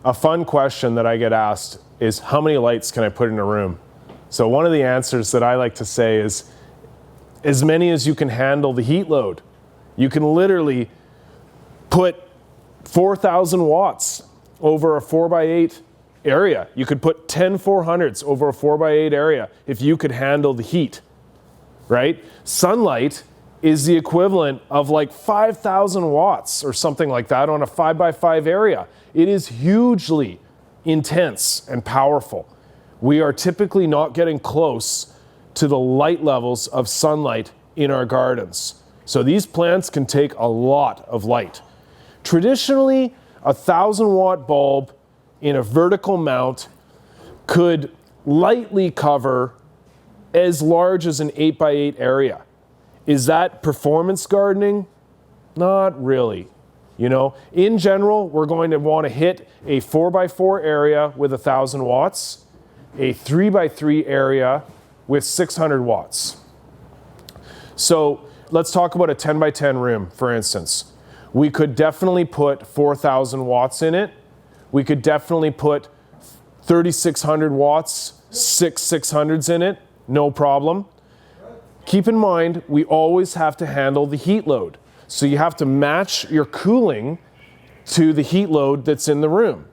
A fun question that I get asked is, how many lights can I put in a room? So one of the answers that I like to say is, as many as you can handle the heat load. You can literally put 4,000 watts over a 4x8 area. You could put 10 400s over a 4x8 area if you could handle the heat, right? Sunlight is the equivalent of like 5,000 watts or something like that on a 5x5 area. It is hugely intense and powerful. We are typically not getting close to the light levels of sunlight in our gardens. So these plants can take a lot of light. Traditionally, a 1,000-watt bulb in a vertical mount could lightly cover as large as an 8x8 area. Is that performance gardening? Not really. You know, in general, we're going to want to hit a 4x4 area with 1,000 watts, a 3x3 area with 600 watts. So let's talk about a 10x10 room, for instance. We could definitely put 4,000 watts in it. We could definitely put 3,600 watts, 600s in it, no problem. Keep in mind, we always have to handle the heat load. So you have to match your cooling to the heat load that's in the room.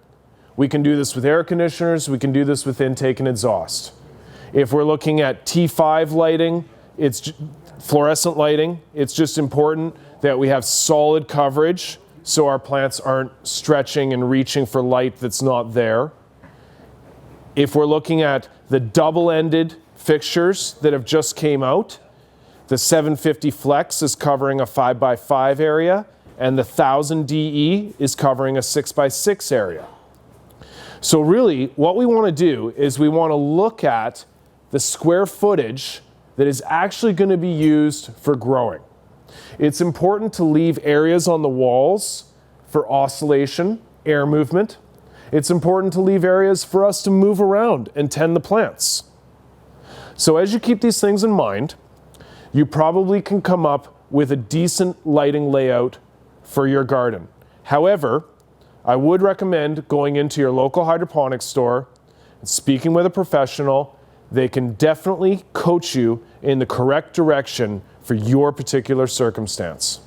We can do this with air conditioners, we can do this with intake and exhaust. If we're looking at T5 lighting, it's fluorescent lighting, it's just important that we have solid coverage so our plants aren't stretching and reaching for light that's not there. If we're looking at the double-ended fixtures that have just came out, the 750 Flex is covering a 5x5 area, and the 1000 DE is covering a 6x6 area. So really, what we want to do is we want to look at the square footage that is actually going to be used for growing. It's important to leave areas on the walls for oscillation, air movement. It's important to leave areas for us to move around and tend the plants. So as you keep these things in mind, you probably can come up with a decent lighting layout for your garden. However, I would recommend going into your local hydroponics store and speaking with a professional. They can definitely coach you in the correct direction for your particular circumstance.